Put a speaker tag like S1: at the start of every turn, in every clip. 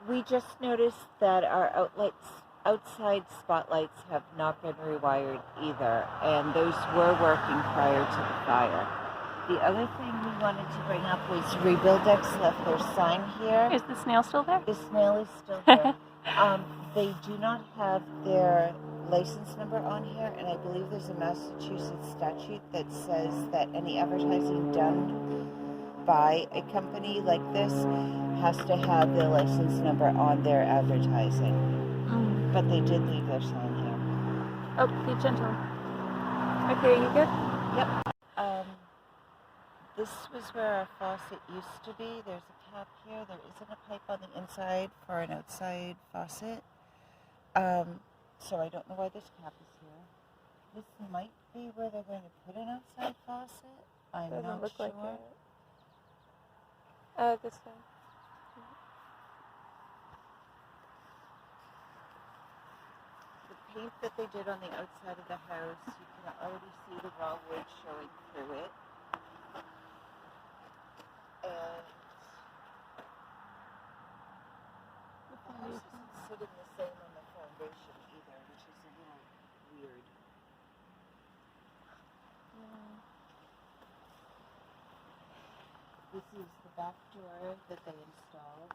S1: We just noticed that our outside spotlights have not been rewired either, and those were working prior to the fire. The other thing we wanted to bring up was Rebuildex left their sign here.
S2: Is the snail still there?
S1: The snail is still here. They do not have their license number on here, and I believe there's a Massachusetts statute that says that any advertising done by a company like this has to have their license number on their advertising. But they did leave their sign here.
S2: Oh, be gentle. Okay, are you good?
S1: Yep. This was where our faucet used to be. There's a cap here. There isn't a pipe on the inside for an outside faucet. So I don't know why this cap is here. This might be where they're going to put an outside faucet. I'm
S2: Doesn't
S1: not
S2: look
S1: sure.
S2: like it. This way.
S1: The paint that they did on the outside of the house, you can already see the raw wood showing through it. And the house isn't sitting the same on the foundation either, which is a little weird. This is the back door that they installed.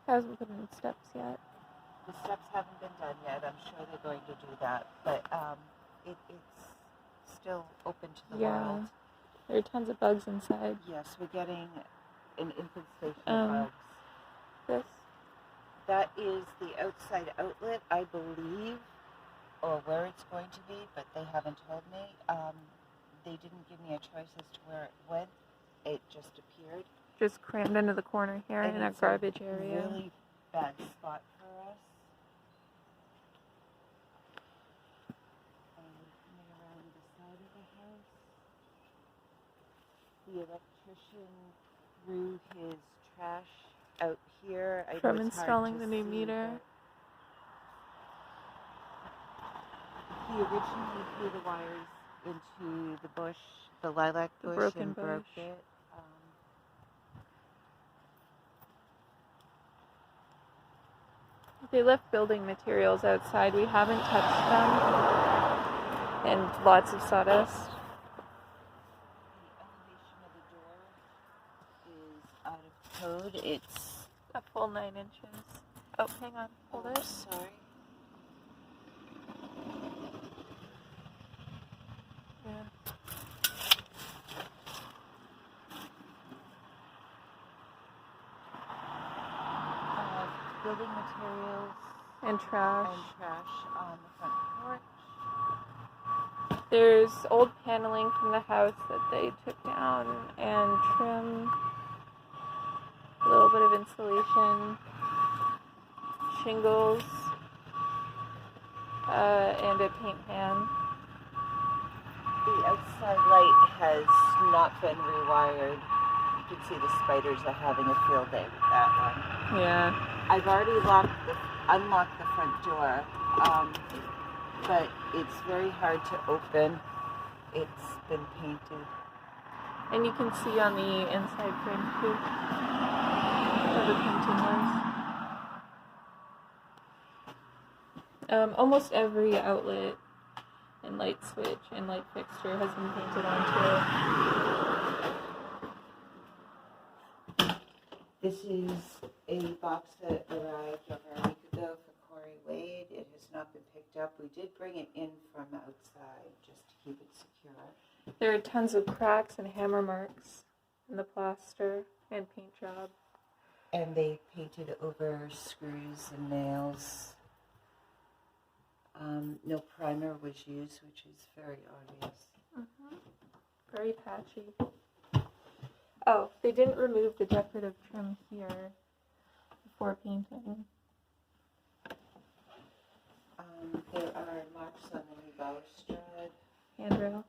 S2: Hasn't put in steps yet.
S1: The steps haven't been done yet. I'm sure they're going to do that, but it's still open to the world.
S2: There are tons of bugs inside.
S1: Yes, we're getting an infestation of bugs. That is the outside outlet, I believe, or where it's going to be, but they haven't told me. They didn't give me a choice as to where it went. It just appeared.
S2: Just crammed into the corner here in a garbage area.
S1: Really bad spot for us. Coming around the side of the house. The electrician threw his trash out here.
S2: From installing the new meter.
S1: He originally threw the wires into the bush, the lilac bush,
S2: broke
S1: it.
S2: They left building materials outside. We haven't touched them. And lots of sawdust.
S1: The elevation of the door is out of code. It's
S2: a full 9 inches. Oh, hang on. Hold it.
S1: Sorry.
S2: Yeah.
S1: Building materials
S2: and trash
S1: on the front porch.
S2: There's old paneling from the house that they took down and trim. A little bit of insulation, shingles, and a paint pan.
S1: The outside light has not been rewired. You can see the spiders are having a field day with that one.
S2: Yeah.
S1: I've already unlocked the front door, but it's very hard to open. It's been painted.
S2: And you can see on the inside frame too where the painting was. Almost every outlet and light switch and light fixture has been painted onto it.
S1: This is a box that arrived over a week ago for Corey Wade. It has not been picked up. We did bring it in from outside just to keep it secure.
S2: There are tons of cracks and hammer marks in the plaster and paint job.
S1: And they painted over screws and nails. No primer was used, which is very obvious.
S2: Mm-hmm. Very patchy. Oh, they didn't remove the decorative trim here before painting.
S1: There are marks on the new balustrade.
S2: Handrail.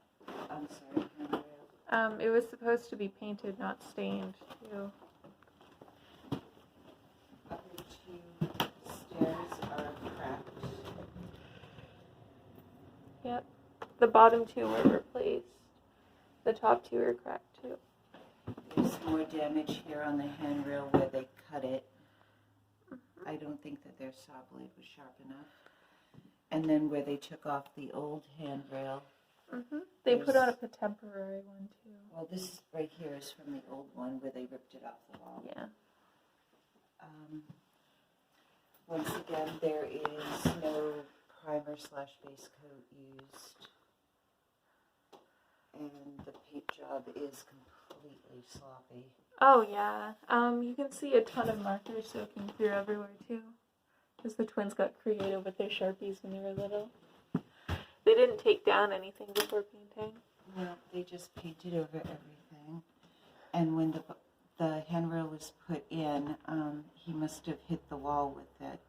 S1: I'm sorry, handrail.
S2: It was supposed to be painted, not stained, too.
S1: Upper 2 stairs are cracked.
S2: Yep. The bottom 2 were replaced. The top 2 are cracked, too.
S1: There's more damage here on the handrail where they cut it. I I don't think that their saw blade was sharp enough. And then where they took off the old handrail.
S2: They put on a temporary one too.
S1: Well, this right here is from the old one where they ripped it off the wall.
S2: Yeah.
S1: Once again, there is no primer/base coat used. And the paint job is completely sloppy.
S2: Oh yeah. You can see a ton of markers soaking through everywhere too. Because the twins got creative with their Sharpies when they were little. They didn't take down anything before painting.
S1: No, they just painted over everything. And when the handrail was put in, he must have hit the wall with it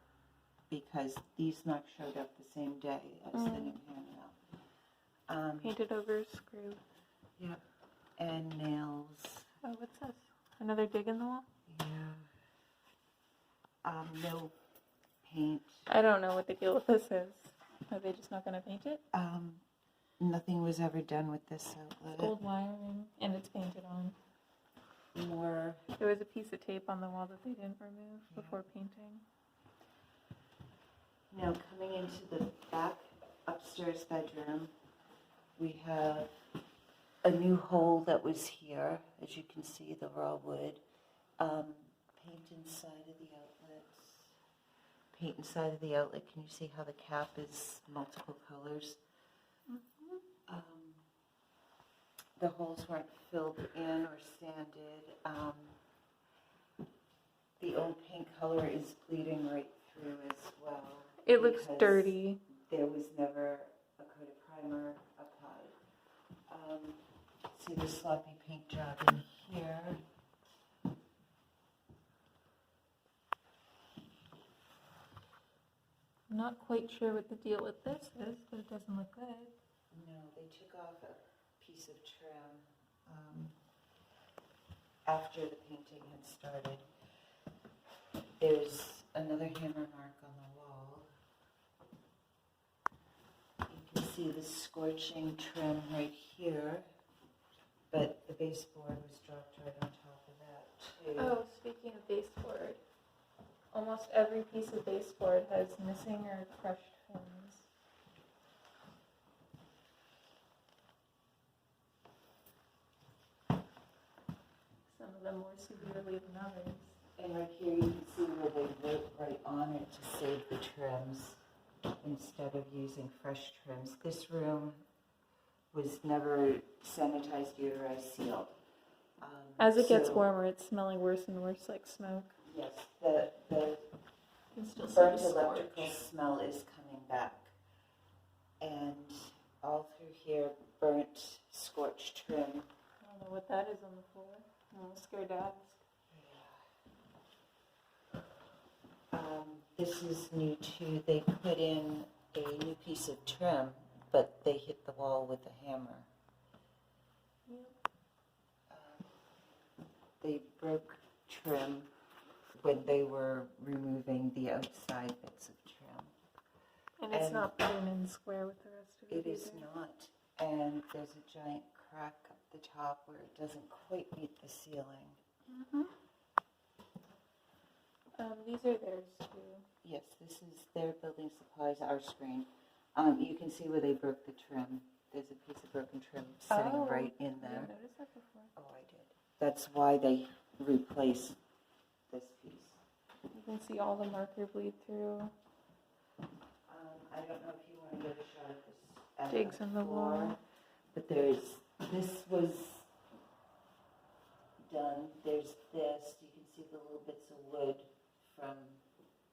S1: because these knocks showed up the same day as the new handrail.
S2: Painted over screw.
S1: Yep. And nails.
S2: Oh, what's this? Another dig in the wall?
S1: Yeah. No paint.
S2: I don't know what the deal with this is. Are they just not going to paint it?
S1: Nothing was ever done with this outlet.
S2: It's old wiring, and it's painted on. There was a piece of tape on the wall that they didn't remove before painting.
S1: Now, coming into the back upstairs bedroom, we have a new hole that was here. As you can see, the raw wood. Paint inside of the outlets. Paint inside of the outlet. Can you see how the cap is multiple colors? The holes weren't filled in or sanded. The old paint color is bleeding right through as well.
S2: It looks dirty.
S1: There was never a coat of primer applied. See the sloppy paint job in here.
S2: I'm not quite sure what the deal with this is, but it doesn't look good.
S1: No, they took off a piece of trim after the painting had started. There's another hammer mark on the wall. You can see the scorching trim right here, but the baseboard was dropped right on top of that too.
S2: Oh, speaking of baseboard, almost every piece of baseboard has missing or crushed fins. Some of them more severely than others.
S1: And right here you can see where they wrote right on it to save the trims instead of using fresh trims. This room was never sanitized, deodorized, sealed.
S2: As it gets warmer, it's smelling worse and worse like smoke.
S1: Yes, the
S2: You can still see
S1: burnt
S2: the
S1: electrical
S2: scorch.
S1: smell is coming back. And all through here, burnt, scorched trim.
S2: I don't know what that is on the floor. I'm scared to ask.
S1: This is new too. They put in a new piece of trim, but they hit the wall with a hammer.
S2: Yep.
S1: They broke trim when they were removing the outside bits of trim.
S2: And it's not put in square with the rest of it.
S1: It is not. And there's a giant crack up the top where it doesn't quite meet the ceiling.
S2: These are theirs too.
S1: Yes, this is their building supplies, our screen. You can see where they broke the trim. There's a piece of broken trim sitting right in
S2: I
S1: there.
S2: didn't notice that before.
S1: Oh, I did. That's why they replaced this piece.
S2: You can see all the marker bleed through.
S1: I don't know if you want to get a shot of this at
S2: Digs in the wall.
S1: but this was done. There's this. You can see the little bits of wood from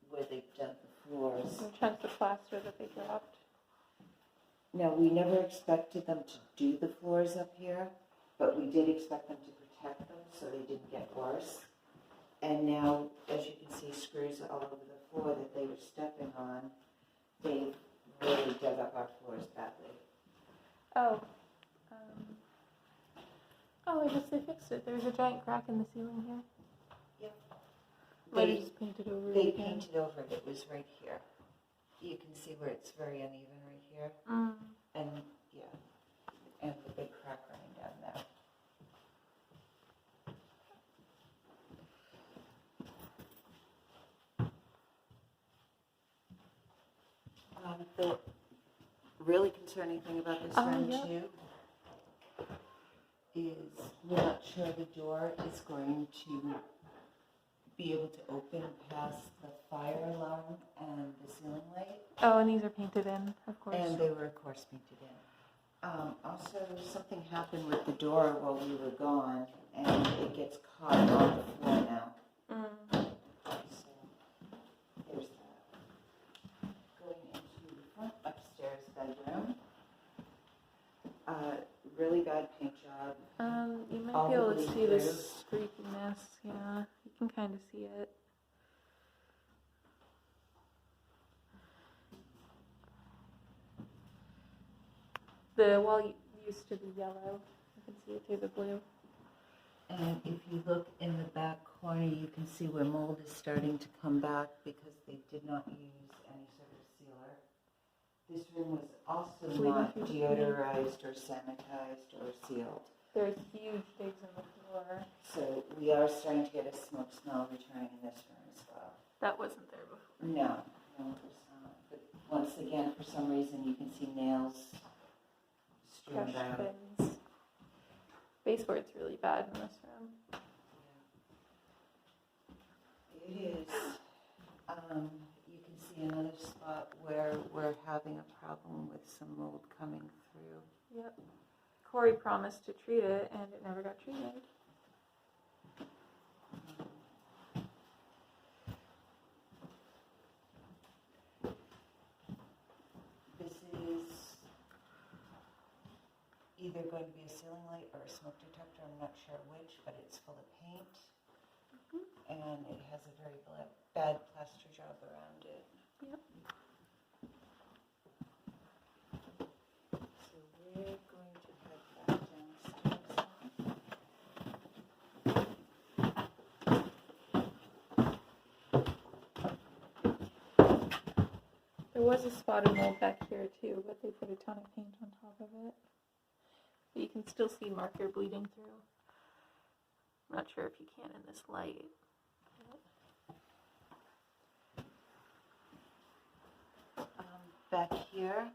S1: where they've done the floors.
S2: The chunks of plaster that they dropped.
S1: Now, we never expected them to do the floors up here, but we did expect them to protect them so they didn't get worse. And now, as you can see, screws all over the floor that they were stepping on. They really dug up our floors badly.
S2: Oh. I guess they fixed it. There's a giant crack in the ceiling here.
S1: Yep.
S2: Might have just painted over it
S1: They
S2: again.
S1: painted over it. It was right here. You can see where it's very uneven right here. And, yeah, and the big crack running down there. the really concerning thing about this room
S2: yeah.
S1: too is we're not sure the door is going to be able to open past the fire alarm and the ceiling light.
S2: Oh, and these are painted in, of course.
S1: And they were, of course, painted in. Also, something happened with the door while we were gone, and it gets caught on the floor now. So, there's that. Going into the front upstairs bedroom. Really bad paint job.
S2: You might
S1: All
S2: be able
S1: the
S2: to
S1: way
S2: see the
S1: through.
S2: streakiness. Yeah, you can kind of see it. The wall used to be yellow. You can see it through the blue.
S1: And if you look in the back corner, you can see where mold is starting to come back because they did not use any sort of sealer. This room was also not deodorized or sanitized or sealed.
S2: There's huge digs in the floor.
S1: So we are starting to get a smoke smell returning in this room as well.
S2: That wasn't there before.
S1: No, it was not. But once again, for some reason, you can see nails strewn
S2: Crushed
S1: out.
S2: bins. Baseboard's really bad in this room.
S1: It is. You can see another spot where we're having a problem with some mold coming through.
S2: Yep. Corey promised to treat it, and it never got treated.
S1: This is either going to be a ceiling light or a smoke detector. I'm not sure which, but it's full of paint. And it has a very bad plaster job around it.
S2: Yep.
S1: So we're going to head back downstairs.
S2: There was a spot of mold back here too, but they put a ton of paint on top of it. But you can still see marker bleeding through. I'm not sure if you can in this light.
S1: Back here,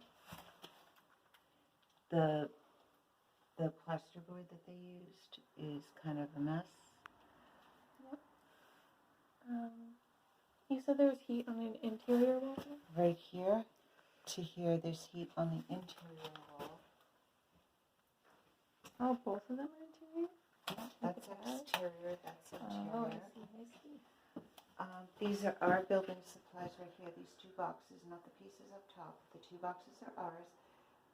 S1: the plasterboard that they used is kind of a mess.
S2: Yep. You said there was heat on the interior wall?
S1: Right here to here, there's heat on the interior wall.
S2: Oh, both of them are interior?
S1: That's exterior, that's interior.
S2: Oh, I see.
S1: These are our building supplies right here, these two boxes, not the pieces up top. The two boxes are ours.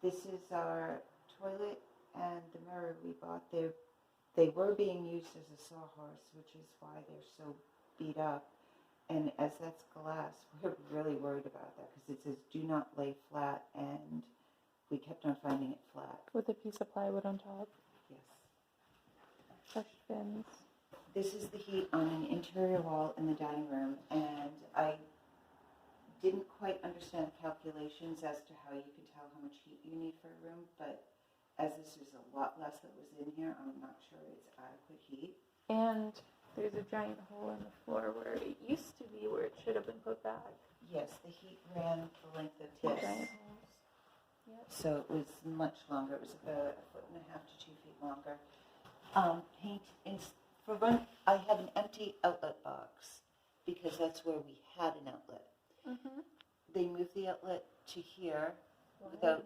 S1: This is our toilet and the mirror we bought. They were being used as a sawhorse, which is why they're so beat up. And as that's glass, we're really worried about that because it says do not lay flat, and we kept on finding it flat.
S2: With a piece of plywood on top.
S1: Yes.
S2: Crushed bins.
S1: This is the heat on an interior wall in the dining room, and I didn't quite understand the calculations as to how you can tell how much heat you need for a room, but as this is a lot less that was in here, I'm not sure it's adequate heat.
S2: And there's a giant hole in the floor where it used to be, where it should have been put back.
S1: Yes, the heat ran the length of
S2: Two
S1: this.
S2: giant holes. Yep.
S1: So it was much longer. It was about 1.5 to 2 feet longer. I have an empty outlet box because that's where we had an outlet.
S2: Mm-hmm.
S1: They moved the outlet to here without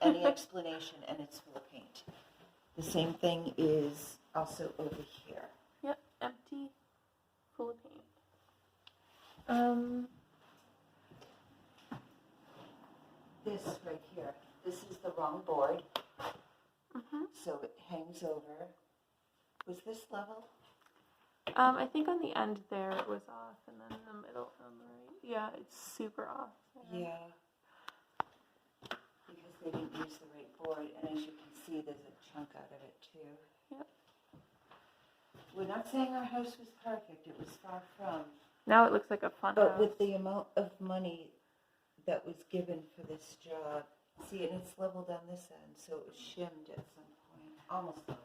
S1: any explanation, and it's full of paint. The same thing is also over here.
S2: Yep, empty, full of paint.
S1: This right here, this is the wrong board,
S2: Mm-hmm.
S1: so it hangs over. Was this level?
S2: I think on the end there it was off, and then in the middle on the right. Yeah, it's super off.
S1: Yeah. Because they didn't use the right board, and as you can see, there's a chunk out of it too.
S2: Yep.
S1: We're not saying our house was perfect, it was far from.
S2: Now it looks like a fun
S1: But
S2: house.
S1: with the amount of money that was given for this job, see, and it's leveled on this end, so it was shimmed at some point, almost level.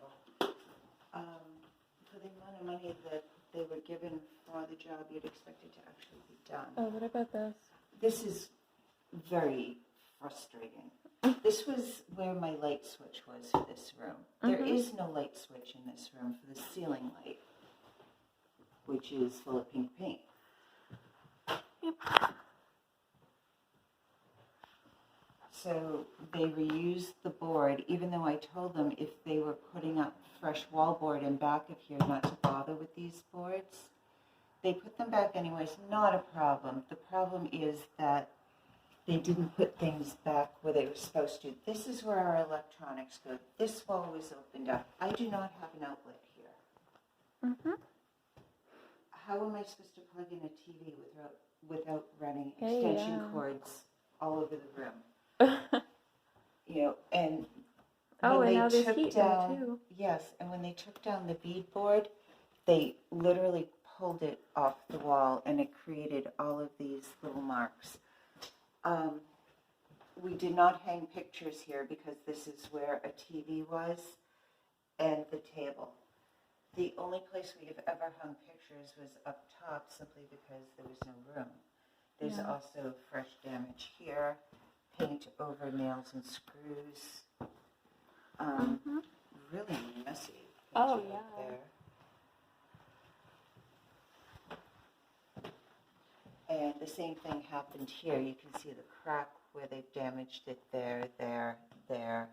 S1: For the amount of money that they were given for the job, you'd expect it to actually be done.
S2: Oh, what about this?
S1: This is very frustrating. This was where my light switch was for this room. There is no light switch in this room for the ceiling light, which is full of pink paint.
S2: Yep.
S1: So they reused the board, even though I told them if they were putting up fresh wallboard in back of here not to bother with these boards. They put them back anyways, not a problem. The problem is that they didn't put things back where they were supposed to. This is where our electronics go. This wall was opened up. I do not have an outlet here. How am I supposed to plug in a TV without running extension cords all over the room? You know, and when
S2: now
S1: they
S2: there's heat
S1: took
S2: there,
S1: down,
S2: too.
S1: yes, and when they took down the beadboard, they literally pulled it off the wall, and it created all of these little marks. We did not hang pictures here because this is where a TV was and the table. The only place we have ever hung pictures was up top, simply because there was no room. There's also fresh damage here, paint over nails and screws. Really messy.
S2: Oh,
S1: picture up
S2: yeah.
S1: there. And the same thing happened here. You can see the crack where they've damaged it there. The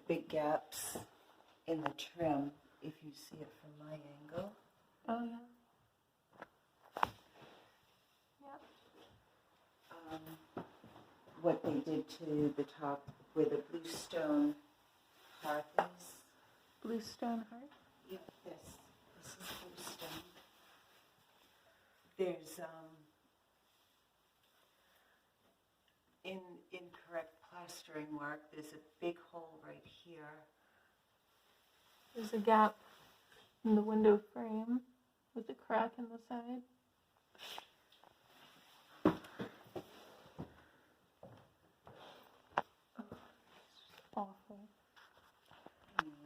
S1: big gaps in the trim, if you see it from my angle.
S2: Oh, yeah. Yep.
S1: What they did to the top where the bluestone hearth is.
S2: Bluestone heart?
S1: Yep, this is bluestone. There's incorrect plastering work. There's a big hole right here.
S2: There's a gap in the window frame with a crack in the side. Awful.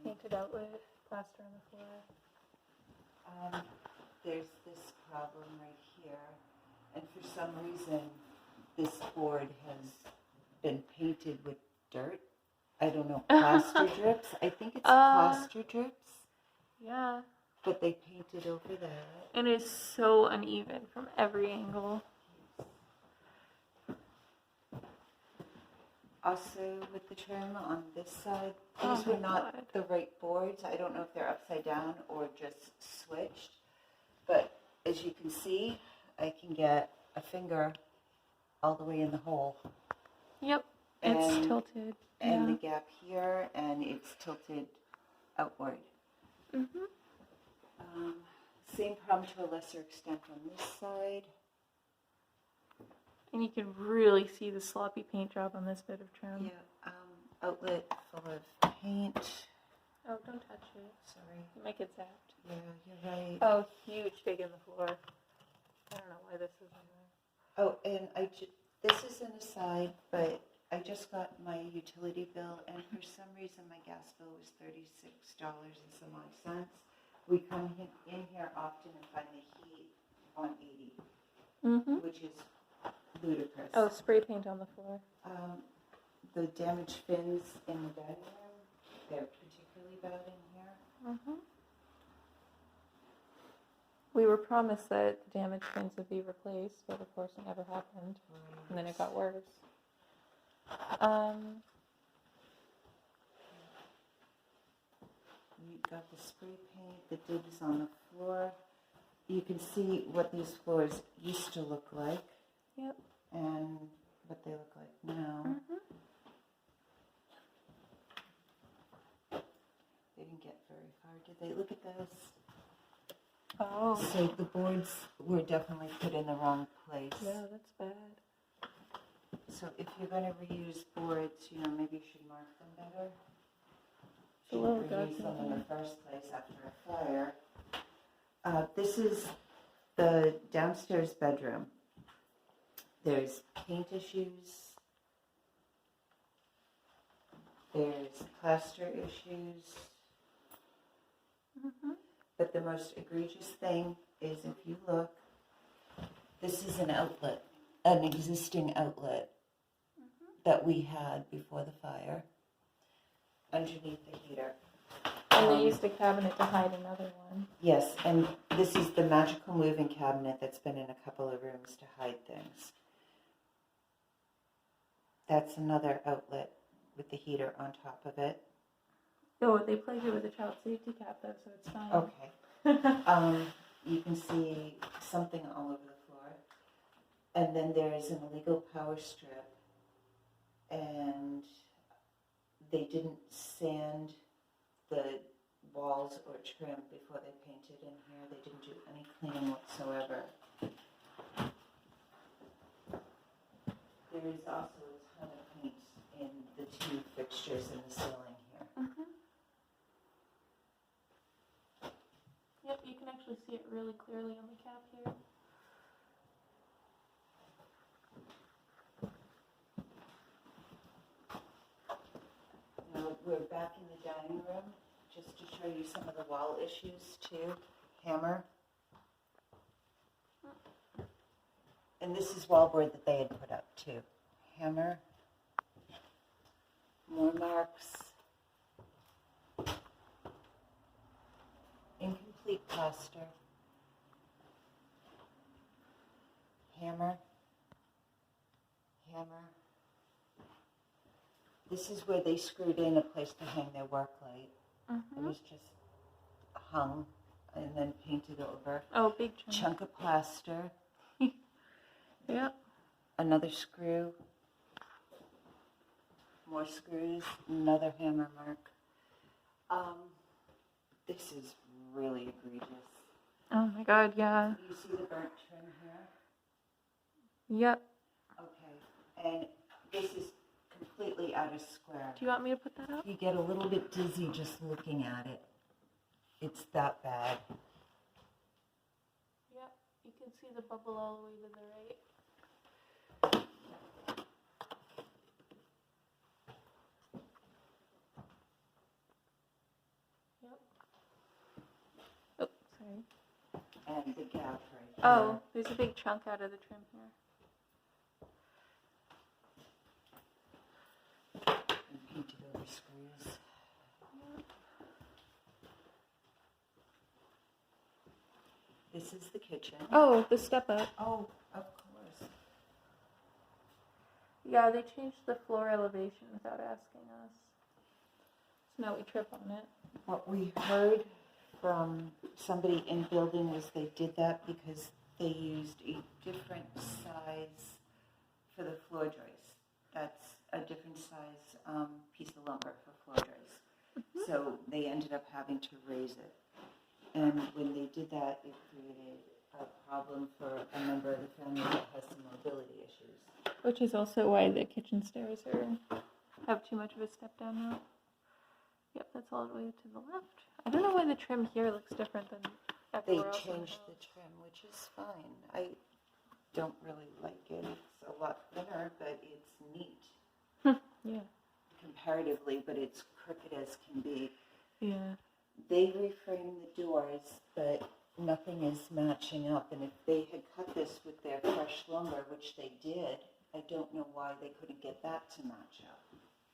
S2: Painted outlet, plaster on the floor.
S1: There's this problem right here, and for some reason this board has been painted with dirt. I don't know, plaster drips. I think it's plaster drips.
S2: Yeah.
S1: But they painted over that.
S2: And it's so uneven from every angle.
S1: Also, with the trim on this side, these were not the right boards. I don't know if they're upside down or just switched. But as you can see, I can get a finger all the way in the hole.
S2: Yep, it's tilted.
S1: And the gap here, and it's tilted outward. Same problem to a lesser extent on this side.
S2: And you can really see the sloppy paint job on this bit of trim.
S1: Yeah, outlet full of paint.
S2: Oh, don't touch it.
S1: Sorry.
S2: You might get zapped.
S1: Yeah, you're right.
S2: Oh, huge dig in the floor. I don't know why this isn't there.
S1: Oh, and this is an aside, but I just got my utility bill, and for some reason my gas bill was $36 and some odd cents. We come in here often and find the heat on 80, which is ludicrous.
S2: Oh, spray paint on the floor.
S1: The damaged fins in the dining room, they're particularly bad in here.
S2: We were promised that the damaged fins would be replaced, but of course it never happened. And then it got worse.
S1: We got the spray paint, the dibs on the floor. You can see what these floors used to look like.
S2: Yep.
S1: And what they look like now. They didn't get very far, did they? Look at this.
S2: Oh.
S1: So the boards were definitely put in the wrong place.
S2: Yeah, that's bad.
S1: So if you're going to reuse boards, maybe you should mark them better.
S2: Shouldn't
S1: reuse them in the first place after a fire. This is the downstairs bedroom. There's paint issues. There's plaster issues. But But the most egregious thing is if you look, this is an outlet, an existing outlet that we had before the fire underneath the heater.
S2: And they used a cabinet to hide another one.
S1: Yes, and this is the magical moving cabinet that's been in a couple of rooms to hide things. That's another outlet with the heater on top of it.
S2: Oh, they plugged it with a child safety cap though, so it's fine.
S1: Okay. You can see something all over the floor. And then there's an illegal power strip. And they didn't sand the walls or trim before they painted in here. They didn't do any cleaning whatsoever. There is also a ton of paint in the two fixtures in the ceiling here.
S2: Mm-hmm. Yep, you can actually see it really clearly on the cap here.
S1: Now we're back in the dining room just to show you some of the wall issues too. Hammer. And this is wallboard that they had put up too. Hammer. More marks. Incomplete plaster. Hammer. Hammer. This is where they screwed in a place to hang their work light. It was just hung and then painted over.
S2: Oh, big chunk.
S1: Chunk of plaster.
S2: Yep.
S1: Another screw. More screws. Another hammer mark. This is really egregious.
S2: Oh my god, yeah.
S1: You see the burnt trim here?
S2: Yep.
S1: Okay. And this is completely out of square.
S2: Do you want me to put that up?
S1: You get a little bit dizzy just looking at it. It's that bad.
S2: Yep. You can see the bubble all the way to the right. Yep. Oh, sorry.
S1: And the gap right here.
S2: Oh, there's a big chunk out of the trim here.
S1: And painted over screws. This is the kitchen.
S2: Oh, the step up.
S1: Oh, of course.
S2: Yeah, they changed the floor elevation without asking us. So now we trip on it.
S1: What we heard from somebody in building was they did that because they used a different size for the floor joists. That's a different size piece of lumber for floor joists. So they ended up having to raise it. And when they did that, it created a problem for a member of the family that has some mobility issues.
S2: Which is also why the kitchen stairs have too much of a step down now. Yep, that's all the way to the left. I don't know why the trim here looks different than
S1: They
S2: everywhere else.
S1: changed the trim, which is fine. I don't really like it. It's a lot thinner, but it's neat.
S2: Yeah.
S1: Comparatively, but it's crooked as can be.
S2: Yeah.
S1: They reframed the doors, but nothing is matching up. And if they had cut this with their fresh lumber, which they did, I don't know why they couldn't get that to match up.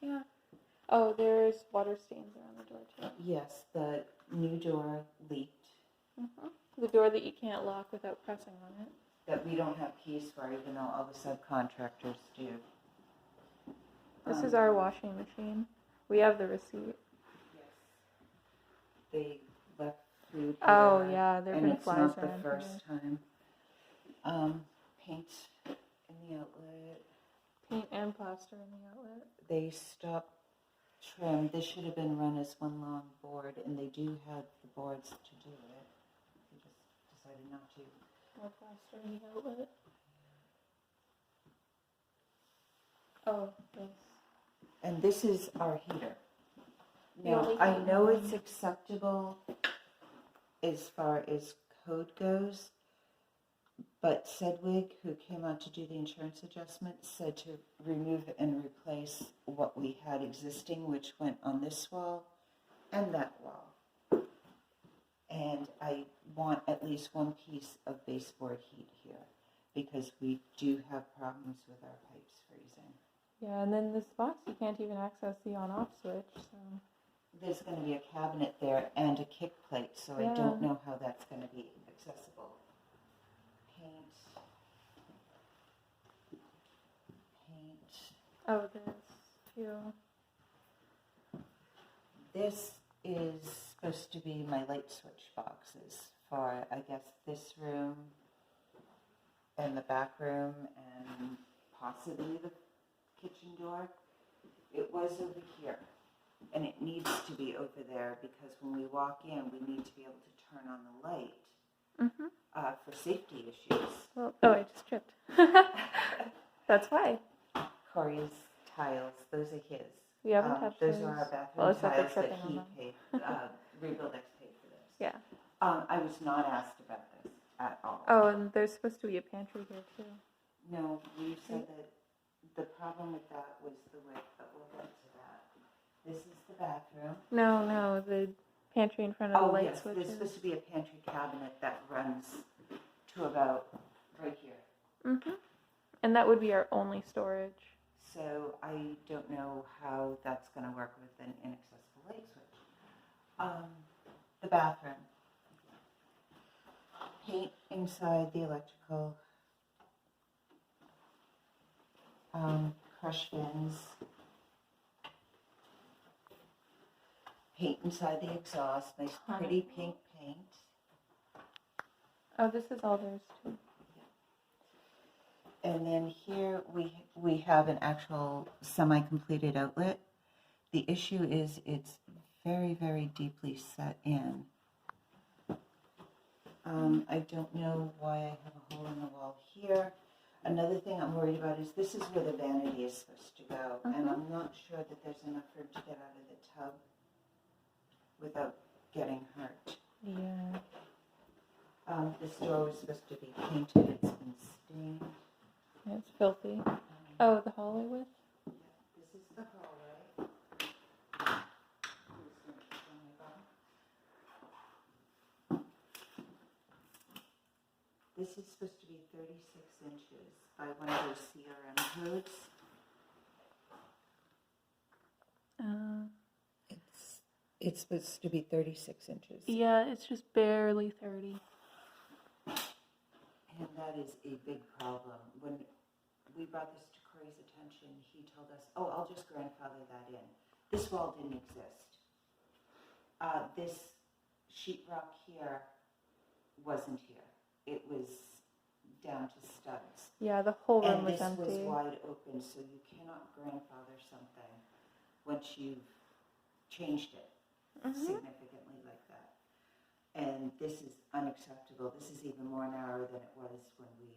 S2: Yeah. Oh, there's water stains around the door too.
S1: Yes, the new door leaked.
S2: The door that you can't lock without pressing on it.
S1: That we don't have keys for, even though all the subcontractors do.
S2: This is our washing machine. We have the receipt.
S1: Yes. They left food here.
S2: Oh, yeah, there have
S1: and
S2: been
S1: it's
S2: flies
S1: not the
S2: around
S1: first
S2: here.
S1: time. Paint in the outlet.
S2: Paint and plaster in the outlet.
S1: They stopped trim. This should have been run as one long board, and they do have the boards to do it. They just decided not to.
S2: More plaster in the outlet. Oh, this.
S1: And this is our heater.
S2: The
S1: Now,
S2: only
S1: I
S2: thing-
S1: know it's acceptable as far as code goes, but Sedwig, who came out to do the insurance adjustment, said to remove and replace what we had existing, which went on this wall and that wall. And I want at least one piece of baseboard heat here because we do have problems with our pipes freezing.
S2: Yeah, and then this box, you can't even access the on-off switch, so.
S1: There's going to be a cabinet there and a kick plate, so I don't know how that's going to be accessible. Paint.
S2: Oh, there's two.
S1: This is supposed to be my light switch boxes for, I guess, this room and the back room and possibly the kitchen door. It was over here, and it needs to be over there because when we walk in, we need to be able to turn on the light for safety issues.
S2: Well, oh, I just tripped. That's why.
S1: Corey's tiles, those are his.
S2: We haven't touched
S1: those. Those are our bathroom tiles that he paid. Rebuildex paid for this.
S2: Yeah.
S1: I was not asked about this at all.
S2: Oh, and there's supposed to be a pantry here too.
S1: No, we said that the problem with that was the width, but we'll get to that. This is the bathroom.
S2: No, the pantry in front of the light switches.
S1: There's supposed to be a pantry cabinet that runs to about right here.
S2: And that would be our only storage.
S1: So I don't know how that's going to work with an inaccessible light switch. The bathroom. Paint inside the electrical. Crush bins. Paint inside the exhaust. Nice pretty pink paint.
S2: Oh, this is all there's too.
S1: And then here we have an actual semi-completed outlet. The issue is it's very, very deeply set in. I don't know why I have a hole in the wall here. Another thing I'm worried about is this is where the vanity is supposed to go, and I'm not sure that there's enough room to get out of the tub without getting hurt.
S2: Yeah.
S1: This door was supposed to be painted. It's been stained.
S2: It's filthy. Oh, the hallway width?
S1: Yeah, this is the hallway. This is supposed to be 36 inches by one of those CRM codes. It's supposed to be 36 inches.
S2: Yeah, it's just barely 30.
S1: And that is a big problem. When we brought this to Corey's attention, he told us, oh, I'll just grandfather that in. This wall didn't exist. This sheetrock here wasn't here. It was down to studs.
S2: Yeah, the whole room was
S1: empty. And this was wide open, so you cannot grandfather something once you've changed it significantly like that. And this is unacceptable. This is even more narrow than it was when we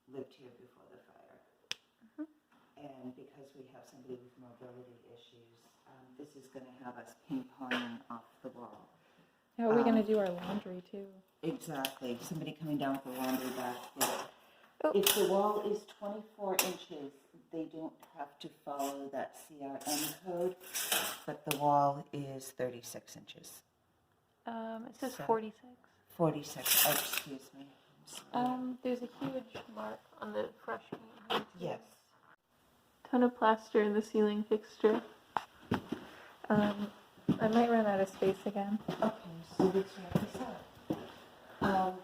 S1: lived here before the fire. And because we have somebody with mobility issues, this is going to have us ping-ponging off the wall.
S2: How are we going to do our laundry too?
S1: Exactly. Somebody coming down with a laundry basket. Oh. If the wall is 24 inches, they don't have to follow that CRM code, but the wall is 36 inches.
S2: It says 46.
S1: 46. Oh, excuse me.
S2: There's a huge mark on the fresh paint.
S1: Yes.
S2: Ton of plaster in the ceiling fixture. I might run out of space again.
S1: Okay, so let's wrap this up.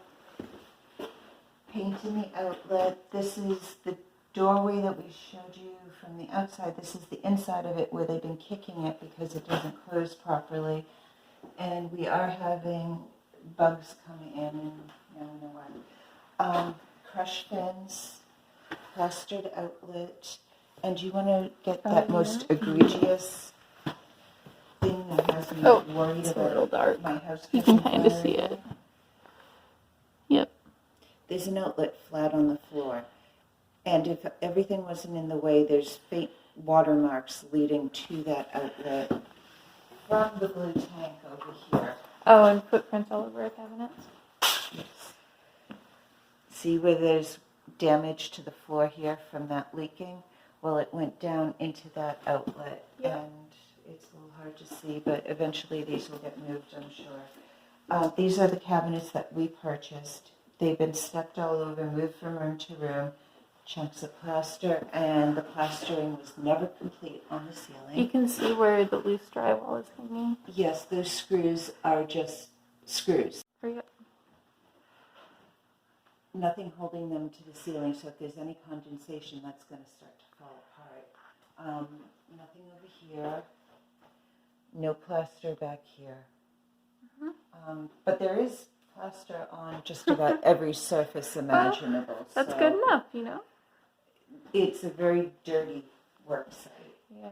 S1: Paint in the outlet. This is the doorway that we showed you from the outside. This is the inside of it where they've been kicking it because it doesn't close properly. And we are having bugs coming in and I don't know what. Crush fins, plastered outlet. And do you want to get that most egregious thing that has me worried
S2: it's
S1: about
S2: a little dark.
S1: My house?
S2: You can kind of see it. Yep.
S1: There's an outlet flat on the floor. And if everything wasn't in the way, there's faint watermarks leading to that outlet from the blue tank over here.
S2: Oh, and footprints all over our cabinets?
S1: Yes. See where there's damage to the floor here from that leaking? Well, it went down into that outlet, and it's a little hard to see, but eventually these will get moved, I'm sure. These are the cabinets that we purchased. They've been stepped all over, moved from room to room, chunks of plaster, and the plastering was never complete on the ceiling.
S2: You can see where the loose drywall is hanging.
S1: Yes, those screws are just screws. Nothing holding them to the ceiling, so if there's any condensation, that's going to start to fall apart. Nothing over here. No plaster back here. But there is plaster on just about every surface imaginable.
S2: Well, that's
S1: so
S2: good enough, you know?
S1: It's a very dirty work site.
S2: Yeah.